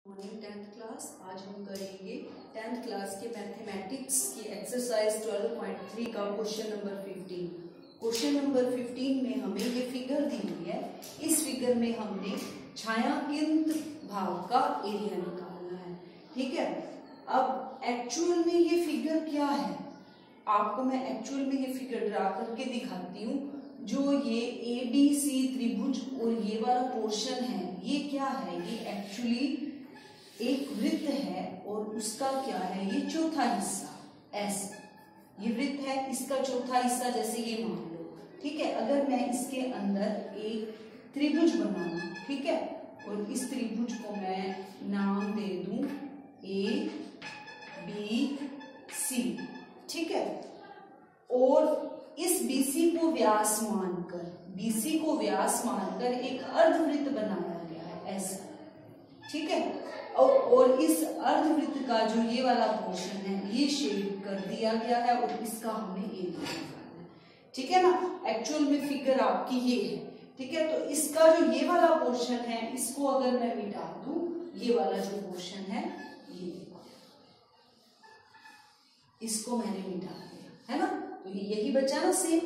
Morning 10th class. आज हम करेंगे 10th क्लास के मैथमेटिक्स की एक्सरसाइज 12.3 का क्वेश्चन नंबर 15। क्वेश्चन नंबर 15 में हमें ये फिगर दी हुई है। इस फिगर में हमने छायांकित भाग का एरिया निकालना है। ठीक है, अब एक्चुअल में ये फिगर क्या है, आपको मैं एक्चुअल में ये फिगर ड्रा करके दिखाती हूँ। जो ये ABC त्रिभुज और ये वाला पोर्शन है, ये क्या है, ये एक्चुअली एक वृत्त है और उसका क्या है, ये चौथा हिस्सा। ऐसे ये वृत्त है, इसका चौथा हिस्सा जैसे ये मान लो। ठीक है, अगर मैं इसके अंदर एक त्रिभुज बनाऊं, ठीक है, और इस त्रिभुज को मैं नाम दे दूं ABC, ठीक है, और इस BC को व्यास मानकर एक अर्धवृत्त बनाया गया है ऐसा। ठीक है, और इस अर्धवृत्त का जो ये वाला पोर्शन है ये शेड कर दिया गया है और इसका हमें एरिया निकालना है। ठीक है ना, एक्चुअल में फिगर आपकी ये है। ठीक है, तो इसका जो ये वाला पोर्शन है इसको अगर मैं मिटा दूं, ये वाला जो पोर्शन है ये इसको मैंने मिटा दिया है ना, तो ये यही बचा ना सेम।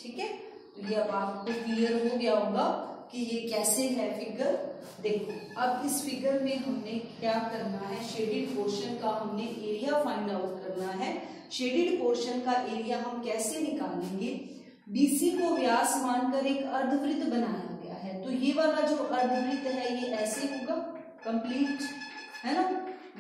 ठीक है, तो ये अब आपको क्लियर हो गया होगा कि ये कैसे है फिगर। देखो, अब इस फिगर में हमने क्या करना है, शेडेड पोर्शन का हमने एरिया फाइंड आउट करना है। शेडेड पोर्शन का एरिया हम कैसे निकालेंगे, BC को व्यास मानकर एक अर्धवृत्त बनाया गया है, तो ये वाला जो अर्धवृत्त है ये ऐसे होगा कंप्लीट, है ना,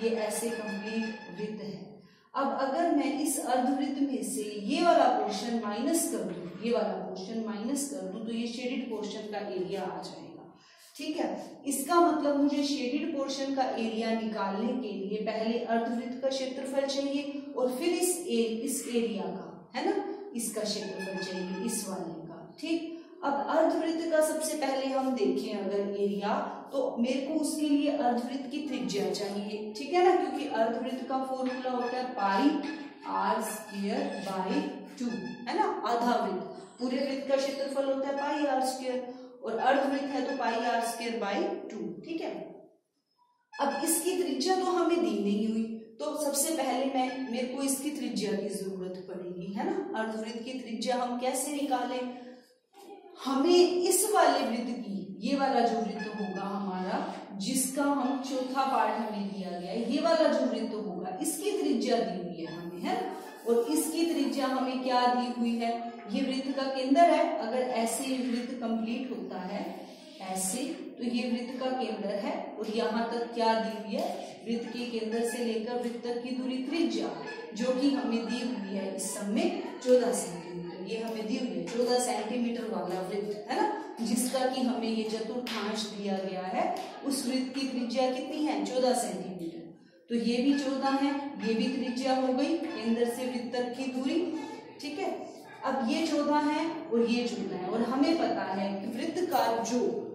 ये ऐसे कंप्लीट वृत्त है। अब अगर मैं इस अर्धवृत्त में से ये वाला पोर्शन माइनस कर दूं, ये वाला पोर्शन माइनस कर दूं, तो ये शेडेड पोर्शन का एरिया आ जाएगा। ठीक है, इसका मतलब मुझे शेडेड पोर्शन का एरिया निकालने के लिए पहले अर्धवृत्त का क्षेत्रफल चाहिए और फिर इस एरिया का, है ना, इसका क्षेत्रफल चाहिए, इस वाले का। ठीक, अब अर्धवृत्त का सबसे पहले हम देखें अगर एरिया, तो मेरे को उसके लिए अर्धवृत्त की त्रिज्या चाहिए। ठीक है ना, क्योंकि अर्धवृत्त का फॉर्मूला होता है पाई r²/2, है ना। आधा वृत्त, पूरे वृत्त का क्षेत्रफल होता है पाई r² और अर्धवृत्त है तो पाई r²/2। ठीक है, अब इसकी त्रिज्या तो हमें दी नहीं हुई, तो सबसे पहले मेरे को इसकी त्रिज्या की जरूरत पड़ेगी, है ना। अर्धवृत्त की त्रिज्या हम कैसे निकालें, हमें इस वाले वृत्त की, ये वाला जो वृत्त होगा हमारा, जिसका हम चौथा पार्ट हमें दिया गया है, ये वाला जो वृत्त होगा इसकी त्रिज्या दी हुई है हमें, है, और इसकी त्रिज्या हमें क्या दी हुई है, ये वृत्त का केंद्र है। अगर ऐसे वृत्त कंप्लीट होता है ऐसे, तो ये वृत्त का केंद्र है और यहाँ तक क्या दी हुई है, वृत्त के केंद्र से लेकर वृत्त तक की दूरी त्रिज्या, जो कि हमें दी हुई है इस सब में 14 सेंटीमीटर। ये हमें दी हुई है 14 सेंटीमीटर वाला वृत्त, है ना, जिसका कि हमें ये चतुर्थांश दिया गया है। उस वृत्त की त्रिज्या कितनी है, 14 सेंटीमीटर। तो ये भी 14 है, ये भी त्रिज्या हो गई, केंद्र से वृत्त तक की दूरी। ठीक है, अब ये 14 है और ये 14 है, और हमें पता है कि वृत्त का जो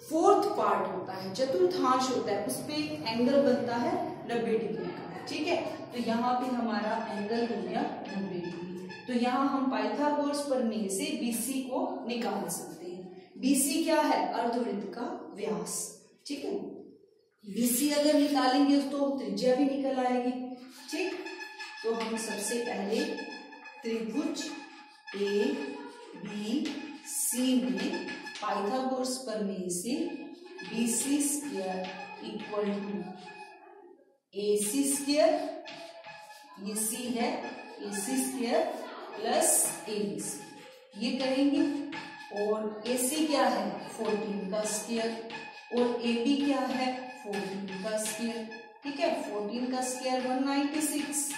फोर्थ पार्ट होता है, चतुर्थांश होता है, उस पे एंगल बनता है 90 डिग्री का। ठीक है, तो यहाँ पे हमारा एंगल हो गया 90 डिग्री। तो यहाँ हम पाइथागोरस प्रमेय से BC को निकाल सकते हैं। BC क्या है, अर्धवृत्त का व्यास। ठीक है, BC अगर निकालेंगे तो त्रिज्या भी निकल आएगी। ठीक, तो हम सबसे पहले त्रिभुज ABC में पाइथागोरस प्रमेय से BC² = AC², ये C है, AC² + ABC ये करेंगे, और AC क्या है 14 का स्क्वायर, और AB क्या है 14 का स्क्वायर। ठीक है, 14 का स्क्वायर 196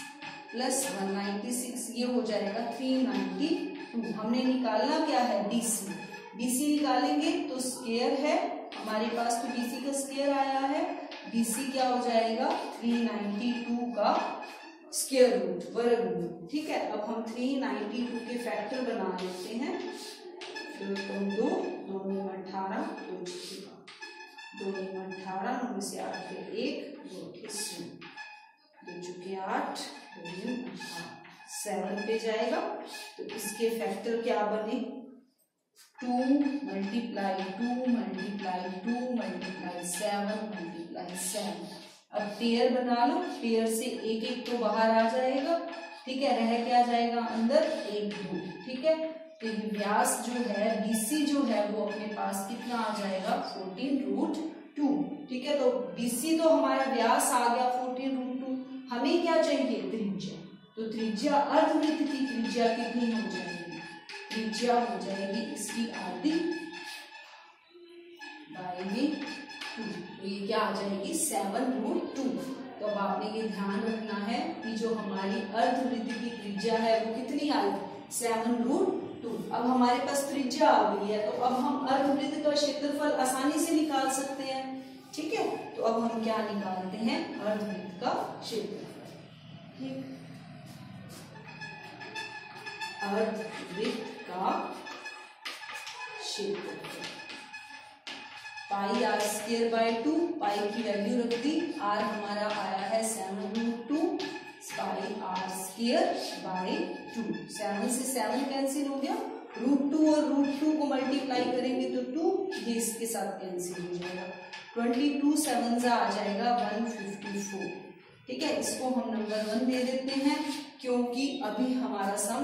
+ 196 ये हो जाएगा 392। हमने निकालना क्या है, BC निकालेंगे तो स्क्वायर है हमारे पास, तो BC का स्क्वायर आया है। BC क्या हो जाएगा 392 का स्क्वायर रूट, वर्गमूल। ठीक है, अब हम 392 के फैक्टर बना लेते हैं। 2 2 में 18, 2 में 18, 9 से 8 पे 1, 2 के 2 चुके 8, 2 में 18, 7 पे जाएगा। तो इसके फैक्टर क्या बने, 2 मल्टीप्लाई 2 मल्टीप्लाई 2 मल्टीप्लाई 7 मल्टीप्लाई 7। अब पेयर बना लो, पेयर से एक एक तो बाहर आ जाएगा, ठीक है, रह क्या जाएगा अंदर, एक रूट, ठीक है। तो ये व्यास जो है BC जो है वो अपने पास कितना आ जाएगा 14√2, ठीक है। तो BC तो हमारा व्यास आ गया 14√2, हमें क्या चाहिए त्रिज्या, तो त्रिज्या अर्धवृत्त की त्रिज्या कितनी हो जाएगी, त्रिज्या हो जाएगी इसकी आधी बाई में 2, तो ये क्या आ जाएगी 7√2। तो अब आपने ये ध्यान रखना है कि जो हमारी अर्धवृत्त की त्रिज्या है वो कितनी आई 7√2। अब हमारे पास त्रिज्या आ गई है, तो अब हम अर्धवृत्त का क्षेत्रफल आसानी से निकाल सकते हैं, ठीक है। तो अब हम क्या निकालते हैं, अर्धवृत्त का क्षेत्रफल, ठीक, अर्धवृत्त का क्षेत्रफल पाई आर स्क्वायर बाय 2, पाई की वैल्यू रख दी, आर हमारा आया है 7√2 पाई आर स्क्वायर बाय 2। 7 से 7 कैंसिल हो गया, √2 और √2 को मल्टीप्लाई करेंगे तो 2, ये इसके साथ कैंसिल हो जाएगा, 22 7 आ जाएगा 154, ठीक है। इसको हम नंबर 1 दे देते हैं क्योंकि अभी हमारा सम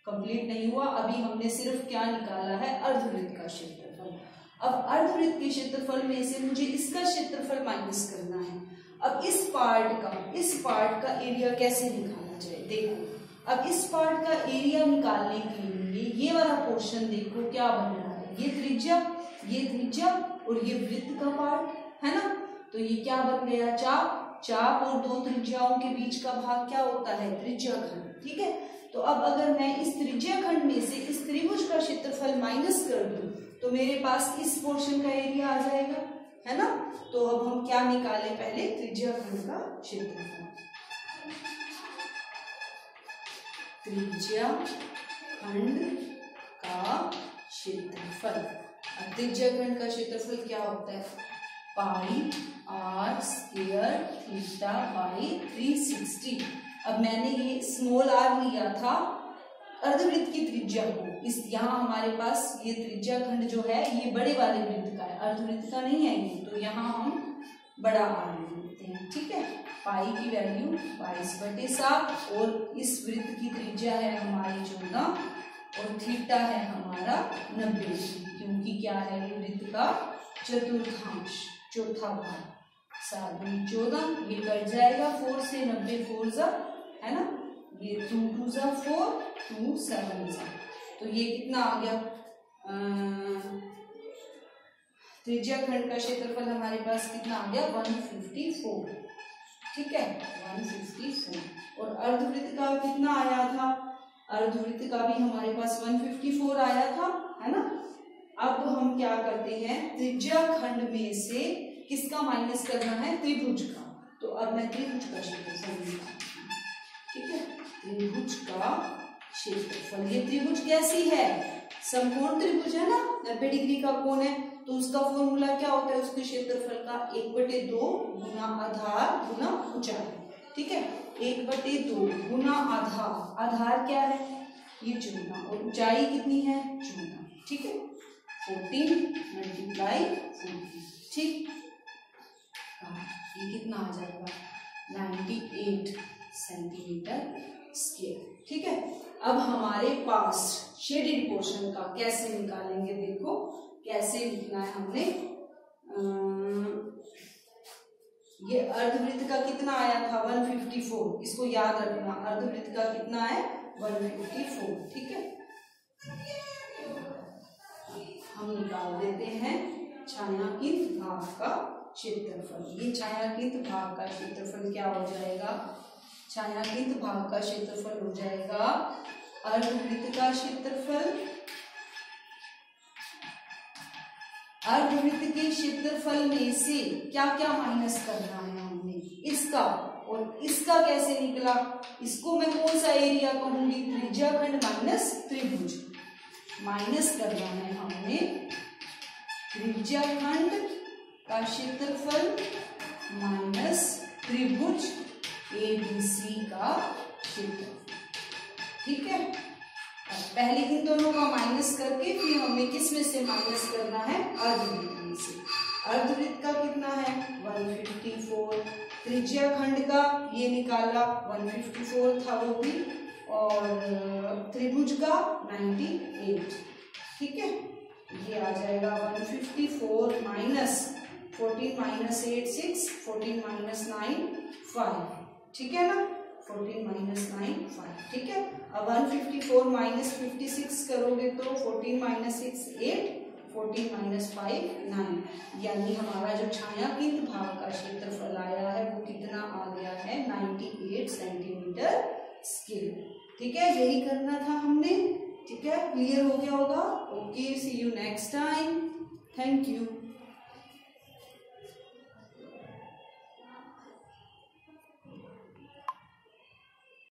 कंप्लीट नहीं हुआ, अभी हमने सिर्फ क्या निकाला है अर्धवृत्त का क्षेत्रफल। अब अर्धवृत्त के क्षेत्रफल में से मुझे इसका क्षेत्रफल माइनस करना है। अब इस पार्ट का एरिया कैसे निकाला जाए, देखो अब इस पार्ट का एरिया निकालने के लिए ये वाला पोर्शन देखो क्या बन रहा है, ये त्रिज्या और ये वृत्त का पार्ट है ना, तो ये क्या बन गया चाप और दो त्रिज्याओं के बीच का भाग क्या होता है त्रिज्या खंड, ठीक है। तो अब अगर मैं इस त्रिज्या खंड में से इस त्रिभुज का क्षेत्रफल माइनस कर दूं तो मेरे पास इस पोर्शन का एरिया आ जाएगा, है ना। तो अब हम क्या निकालें, पहले त्रिज्या खंड का क्षेत्रफल, त्रिज्या खंड का क्षेत्रफल। अब त्रिज्या खंड का क्षेत्रफल क्या होता है, पाई आर स्क्वायर थीटा बाई 360। अब मैंने ये स्मॉल आर लिया था अर्धवृत्त की त्रिज्या को, इस यहाँ हमारे पास ये त्रिज्या खंड जो है ये बड़े वाले वृत्त का है, अर्धवृत्त का नहीं है ये, तो यहाँ हम बड़ा आर लेते हैं, ठीक है। पाई की वैल्यू 22/7 और इस वृत्त की त्रिज्या है हमारी 14 और थीटा है हमारा 90, क्योंकि क्या है ये वृत्त का चतुर्थांश चौथा भाग, 7 दूनी 14, ये कट जाएगा 4 से, 90 4 जा, है ना, ये 2 2 जा 4, 2 7 जा, तो ये कितना आ गया, त्रिज्या खंड का क्षेत्रफल हमारे पास कितना आ गया 154, ठीक है 154। और अर्धवृत्त का कितना आया था, अर्धवृत्त का भी हमारे पास 154 आया था, है ना। अब हम क्या करते हैं, त्रिज्या खंड में से किसका माइनस करना है, त्रिभुज का। तो अब मैं त्रिभुज का क्षेत्रफल निकालती हूँ, ठीक है, त्रिभुज का क्षेत्रफल। ये त्रिभुज कैसी है, समकोण त्रिभुज है ना, 90 डिग्री का कोण है, तो उसका फॉर्मूला क्या होता है, उसके क्षेत्रफल का 1/2 गुना आधार गुना ऊंचाई, ठीक है, 1/2 गुना आधार, आधार क्या है ये 14 और ऊंचाई कितनी है 14, ठीक है, 14 मल्टीप्लाई 14, ठीक, ये कितना आ जाएगा 98 सेंटीमीटर स्क्वायर, ठीक है। अब हमारे पास शेडेड पोर्शन का कैसे निकालेंगे, देखो कैसे लिखना है हमने, ये अर्धवृत्त का कितना आया था 154, इसको याद रखना, अर्धवृत्त का कितना है 154, ठीक है। हम निकाल देते हैं छायांकित भाग का क्षेत्रफल। ये छायांकित भाग का क्षेत्रफल क्या हो जाएगा, छायांकित भाग का क्षेत्रफल हो जाएगा अर्धवृत्त का क्षेत्रफल, अर्धवृत्त के क्षेत्रफल में से क्या क्या माइनस करना है हमने, इसका, और इसका कैसे निकला, इसको मैं कौन सा एरिया कहूंगी, त्रिज्या खंड माइनस त्रिभुज, माइनस करना है हमने त्रिज्या खंड का क्षेत्रफल माइनस त्रिभुज ABC का क्षेत्रफल, ठीक है। अब पहले इन दोनों का माइनस करके फिर हमें किस में से माइनस करना है, अर्धवृत्त में से। अर्धवृत्त का कितना है 154, त्रिज्या खंड का ये निकाला 154 था वो भी, और त्रिभुज का 98। ठीक है, ये आ जाएगा 154 माइनस 14 माइनस 8 6, 14 माइनस 9 5। ठीक है ना, 14 माइनस 9 5। ठीक है, अब 154 माइनस 56 करोगे तो 14 माइनस 6 8, 14 माइनस 5 9, यानी हमारा जो छायांकित भाग का क्षेत्रफल आया है वो कितना आ गया है 98 सेंटीमीटर स्क्वायर। ठीक है, यही करना था हमने। ठीक है, क्लियर हो गया होगा। Okay, see you next time. Thank you.